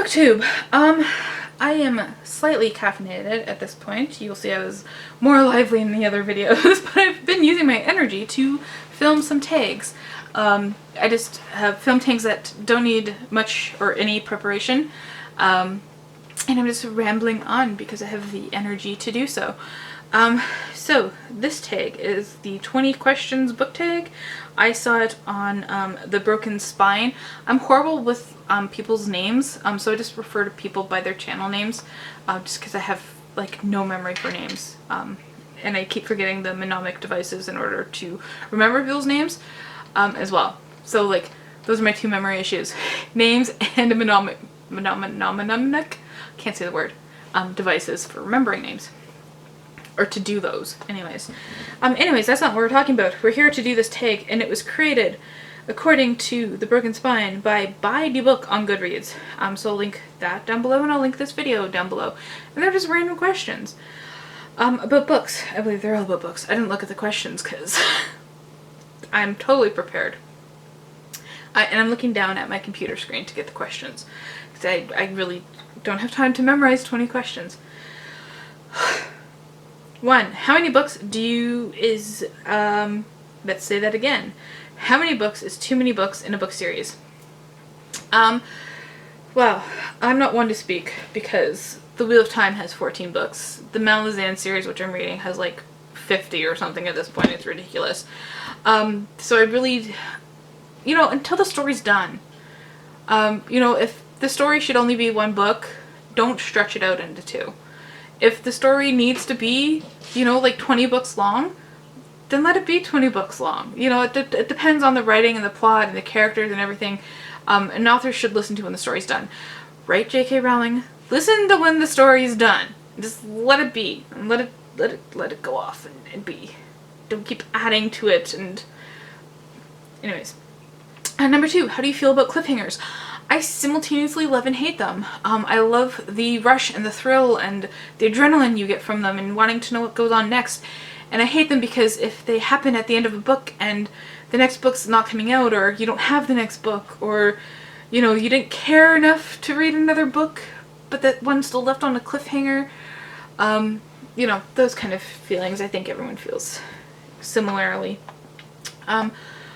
booktube. I am slightly caffeinated at this point. You'll see I was more lively in the other videos, but I've been using my energy to film some tags. I just have film tags that don't need much or any preparation. And I'm just rambling on because I have the energy to do so. So this tag is the 20 questions book tag. I saw it on The Broken Spine. I'm horrible with people's names, so I just refer to people by their channel names, just because I have like no memory for names, and I keep forgetting the mnemonic devices in order to remember people's names as well. So like those are my two memory issues: names and a mnemonic. Can't say the word. Devices for remembering names. Or to do those. Anyways, that's not what we're talking about. We're here to do this tag, and it was created according to The Broken Spine by Buy the Book on Goodreads. So I'll link that down below, and I'll link this video down below. And they're just random questions about books. I believe they're all about books. I didn't look at the questions because I'm totally prepared. And I'm looking down at my computer screen to get the questions, because I really don't have time to memorize 20 questions. 1. How many books let's say that again. How many books is too many books in a book series? Well, I'm not one to speak because The Wheel of Time has 14 books. The Malazan series, which I'm reading, has like 50 or something at this point. It's ridiculous. So I really, until the story's done, if the story should only be one book, don't stretch it out into 2. If the story needs to be, like 20 books long, then let it be 20 books long. It depends on the writing and the plot and the characters and everything. An author should listen to when the story's done. Right, J.K. Rowling? Listen to when the story's done. Just let it be. And let it go off and be. Don't keep adding to it. And anyways. And number 2, how do you feel about cliffhangers? I simultaneously love and hate them. I love the rush and the thrill and the adrenaline you get from them and wanting to know what goes on next. And I hate them because if they happen at the end of a book and the next book's not coming out, or you don't have the next book, or, you didn't care enough to read another book, but that one's still left on a cliffhanger, those kind of feelings I think everyone feels similarly.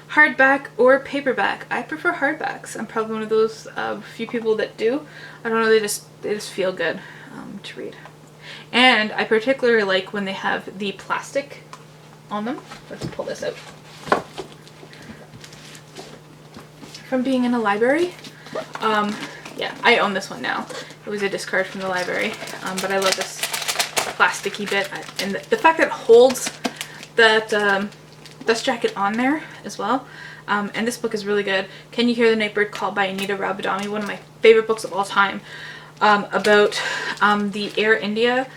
Hardback or paperback. I prefer hardbacks. I'm probably one of those few people that do. I don't know, they just feel good to read. And I particularly like when they have the plastic on them. Let's pull this out. From being in a library. Yeah, I own this one now. It was a discard from the library, but I love this plasticky bit. And the fact that it holds that dust jacket on there as well. And this book is really good. Can You Hear the Night Bird Call by Anita Rabadami, one of my favorite books of all time, about the Air India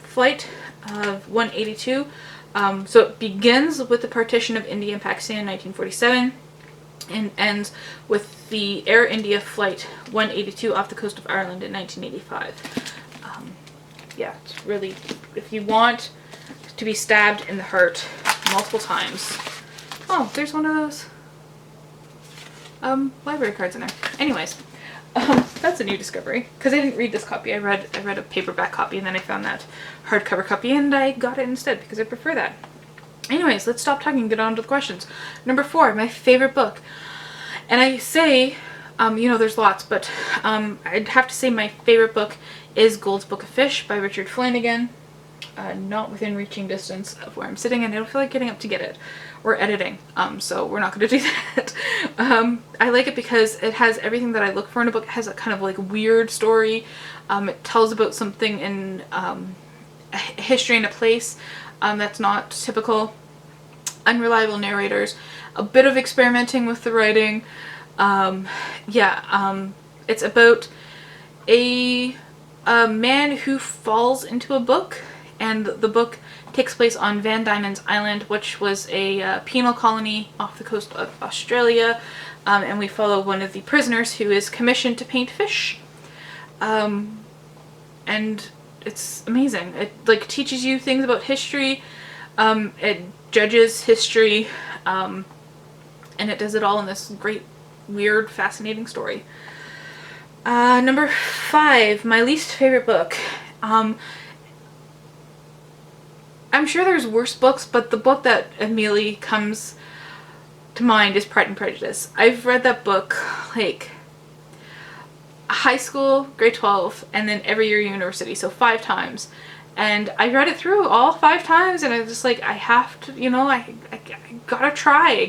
flight of 182. So it begins with the partition of India and Pakistan in 1947 and ends with the Air India flight 182 off the coast of Ireland in 1985. Yeah, it's really, if you want to be stabbed in the heart multiple times. Oh, there's one of those library cards in there. Anyways, that's a new discovery because I didn't read this copy. I read a paperback copy, and then I found that hardcover copy, and I got it instead because I prefer that. Anyways, let's stop talking and get on to the questions. Number 4, my favorite book. And I say, there's lots, but I'd have to say my favorite book is Gold's Book of Fish by Richard Flanagan. Not within reaching distance of where I'm sitting, and I don't feel like getting up to get it or editing, so we're not going to do that. I like it because it has everything that I look for in a book. It has a kind of like weird story. It tells about something in a history in a place that's not typical. Unreliable narrators, a bit of experimenting with the writing. It's about a man who falls into a book, and the book takes place on Van Diemen's Island, which was a penal colony off the coast of Australia, and we follow one of the prisoners who is commissioned to paint fish. And it's amazing. It teaches you things about history, it judges history, and it does it all in this great, weird, fascinating story. Number 5, my least favorite book. I'm sure there's worse books, but the book that immediately comes to mind is Pride and Prejudice. I've read that book like high school, grade 12, and then every year university, so 5 times. And I read it through all 5 times, and I was just like, I have to, you know, I gotta try,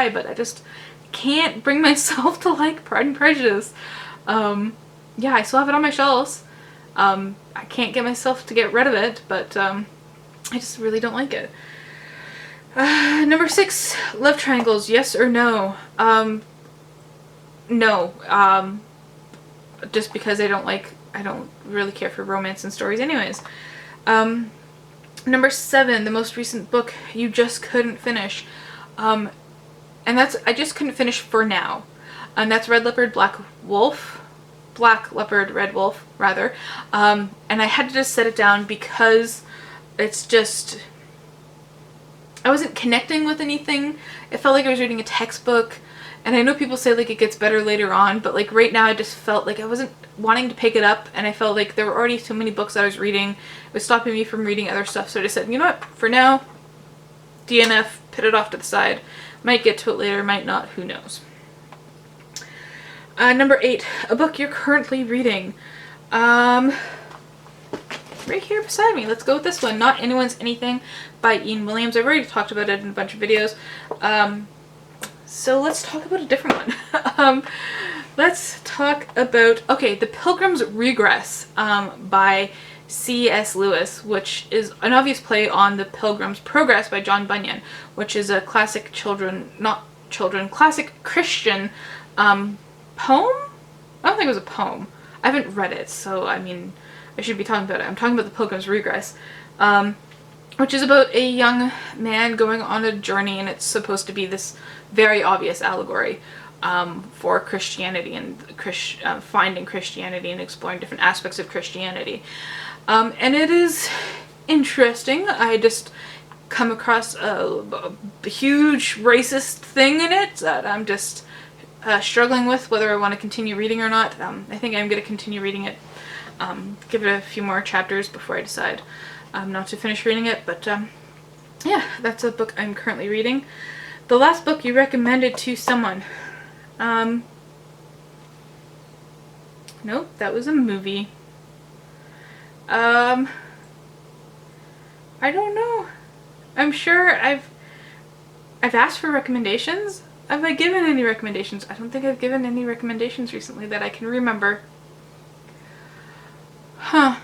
but I just can't bring myself to like Pride and Prejudice. Yeah, I still have it on my shelves. I can't get myself to get rid of it, but I just really don't like it. Number 6, love triangles, yes or no? No. Just because I don't really care for romance and stories anyways. Number 7, the most recent book you just couldn't finish. And I just couldn't finish for now. And that's Red Leopard, Black Leopard, Red Wolf, rather. And I had to just set it down because it's just, I wasn't connecting with anything. It felt like I was reading a textbook. And I know people say like it gets better later on, but like right now I just felt like I wasn't wanting to pick it up, and I felt like there were already so many books I was reading. It was stopping me from reading other stuff, so I just said, you know what, for now, DNF, put it off to the side. Might get to it later, might not, who knows. Number 8, a book you're currently reading. Right here beside me. Let's go with this one. Not Anyone's Anything by Ian Williams. I've already talked about it in a bunch of videos. So let's talk about a different one. Let's talk about, okay, The Pilgrim's Regress by C.S. Lewis, which is an obvious play on The Pilgrim's Progress by John Bunyan, which is a classic classic Christian poem? I don't think it was a poem. I haven't read it, so I mean, I should be talking about it. I'm talking about The Pilgrim's Regress, which is about a young man going on a journey, and it's supposed to be this very obvious allegory for Christianity and finding Christianity and exploring different aspects of Christianity. And it is interesting. I just come across a huge racist thing in it that I'm just struggling with whether I want to continue reading or not. I think I'm going to continue reading it. Give it a few more chapters before I decide not to finish reading it, but yeah, that's a book I'm currently reading. The last book you recommended to someone. Nope, that was a movie. I don't know. I'm sure I've asked for recommendations. Have I given any recommendations? I don't think I've given any recommendations recently that I can remember. Huh.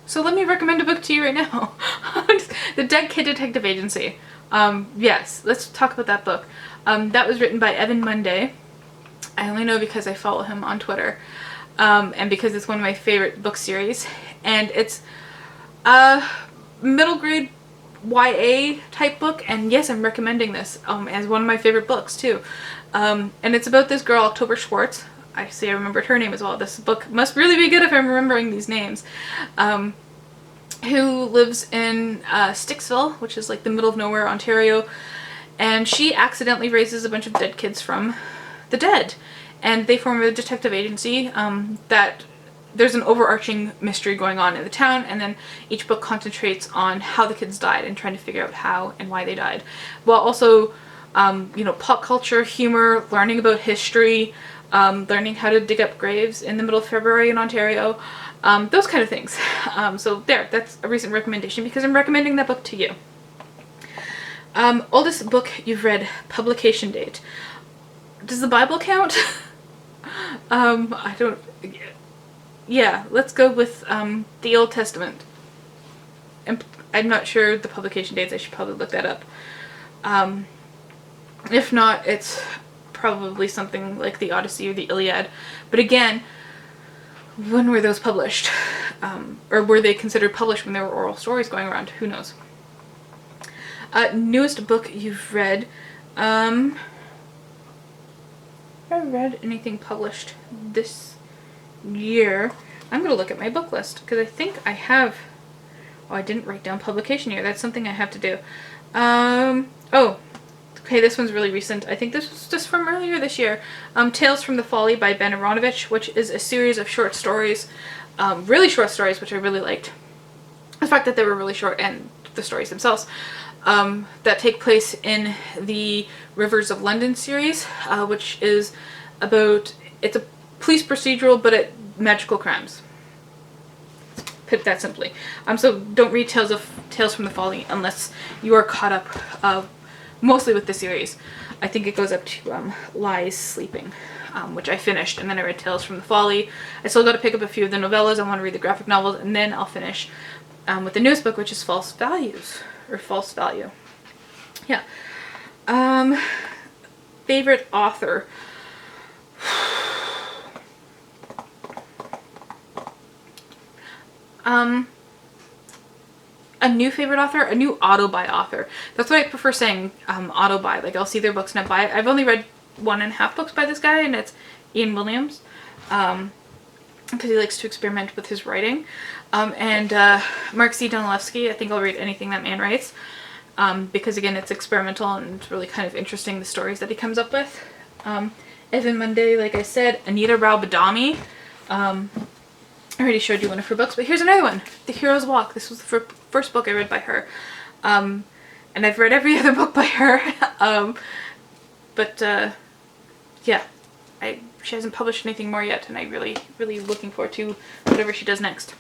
So let me recommend a book to you right now. The Dead Kid Detective Agency. Yes, let's talk about that book. That was written by Evan Monday. I only know because I follow him on Twitter. And because it's one of my favorite book series. And it's a middle grade YA type book. And yes, I'm recommending this as one of my favorite books too. And it's about this girl, October Schwartz. I remembered her name as well. This book must really be good if I'm remembering these names. Who lives in Sticksville, which is like the middle of nowhere, Ontario. And she accidentally raises a bunch of dead kids from the dead. And they form a detective agency that there's an overarching mystery going on in the town, and then each book concentrates on how the kids died and trying to figure out how and why they died. While also, you know, pop culture, humor, learning about history, learning how to dig up graves in the middle of February in Ontario, those kind of things. So there, that's a recent recommendation because I'm recommending that book to you. Oldest book you've read, publication date. Does the Bible count? I don't... Yeah, let's go with the Old Testament. I'm not sure the publication dates. I should probably look that up. If not, it's probably something like the Odyssey or the Iliad. But again, when were those published? Or were they considered published when there were oral stories going around? Who knows? Newest book you've read. Have I read anything published this year? I'm going to look at my book list because I think I have... Oh, I didn't write down publication year. That's something I have to do. Oh, Okay, this one's really recent. I think this was just from earlier this year. Tales from the Folly by Ben Aronovich, which is a series of short stories, really short stories, which I really liked. The fact that they were really short and the stories themselves, that take place in the Rivers of London series, which is about, it's a police procedural, but at magical crimes. Put it that simply. So don't read Tales from the Folly unless you are caught up mostly with the series. I think it goes up to Lies Sleeping, which I finished, and then I read Tales from the Folly. I still got to pick up a few of the novellas. I want to read the graphic novels, and then I'll finish with the newest book, which is False Values, or False Value. Yeah. Favorite author. A new favorite author, a new auto-buy author. That's what I prefer saying, auto-buy. Like, I'll see their books and I buy it. I've only read 1.5 books by this guy, and it's Ian Williams, because he likes to experiment with his writing. And Mark C. Donalewski, I think I'll read anything that man writes, because again, it's experimental and it's really kind of interesting, the stories that he comes up with. Evan Munday, like I said. Anita Rao Badami. I already showed you one of her books, but here's another one. The Hero's Walk. This was the first book I read by her. And I've read every other book by her. Yeah. She hasn't published anything more yet, and I'm really looking forward to whatever she does next.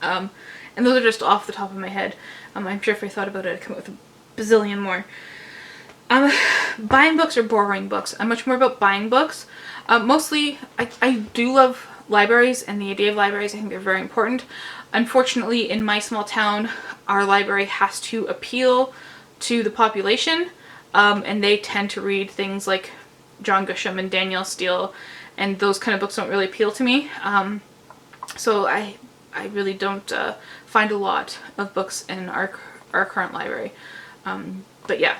And those are just off the top of my head. I'm sure if I thought about it, I'd come up with a bazillion more. Buying books or borrowing books. I'm much more about buying books. Mostly, I do love libraries, and the idea of libraries, I think they're very important. Unfortunately, in my small town, our library has to appeal to the population, and they tend to read things like John Grisham and Danielle Steele, and those kind of books don't really appeal to me. So I really don't find a lot of books in our current library. But yeah,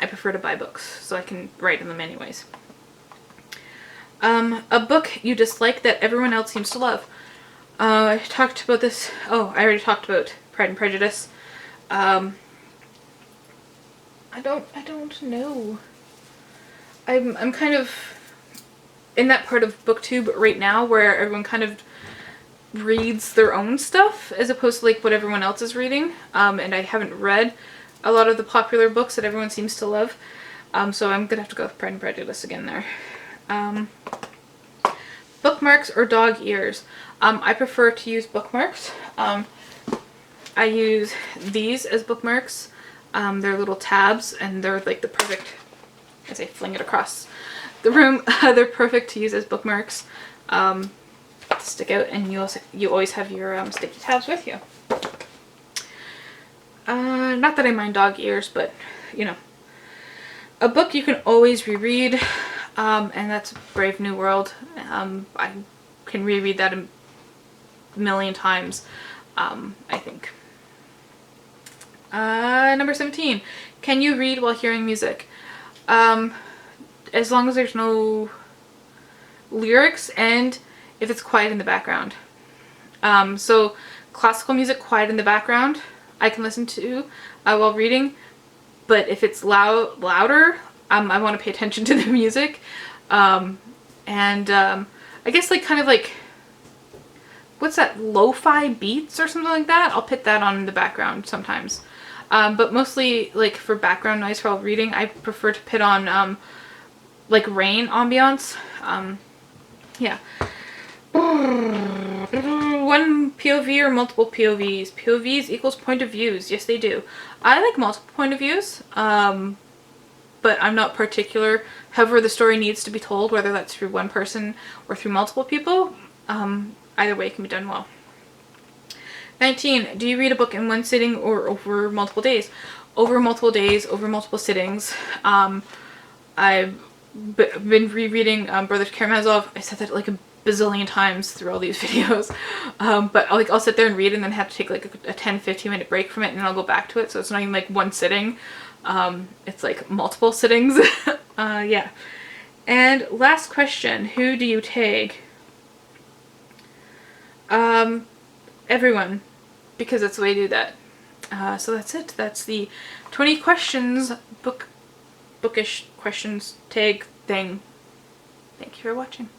I prefer to buy books so I can write in them anyways. A book you dislike that everyone else seems to love. I talked about this. Oh, I already talked about Pride and Prejudice. I don't know. I'm kind of in that part of booktube right now where everyone kind of reads their own stuff as opposed to like what everyone else is reading. And I haven't read a lot of the popular books that everyone seems to love. So I'm gonna have to go with Pride and Prejudice again there. Bookmarks or dog ears. I prefer to use bookmarks. I use these as bookmarks. They're little tabs, and they're like the perfect, as I fling it across the room, they're perfect to use as bookmarks. Stick out, and you always have your sticky tabs with you. Not that I mind dog ears, but you know. A book you can always reread, and that's Brave New World. I can reread that a million times, I think. Number 17. Can you read while hearing music? As long as there's no lyrics and if it's quiet in the background. So classical music quiet in the background I can listen to while reading, but if it's louder, I want to pay attention to the music. I guess like kind of like, what's that, lo-fi beats or something like that? I'll put that on in the background sometimes. But mostly like for background noise while reading, I prefer to put on like rain ambiance. Yeah. One POV or multiple POVs? POVs equals point of views. Yes, they do. I like multiple point of views, but I'm not particular. However the story needs to be told, whether that's through one person or through multiple people, either way can be done well. 19. Do you read a book in one sitting or over multiple days? Over multiple days, over multiple sittings. I've been rereading Brothers Karamazov. I said that like a bazillion times through all these videos. But I'll sit there and read and then have to take like a 10-15 minute break from it, and then I'll go back to it. So it's not even like one sitting. It's like multiple sittings. Yeah. And last question, who do you tag? Everyone, because that's the way I do that. So that's it. That's the 20 questions book bookish questions tag thing. Thank you for watching.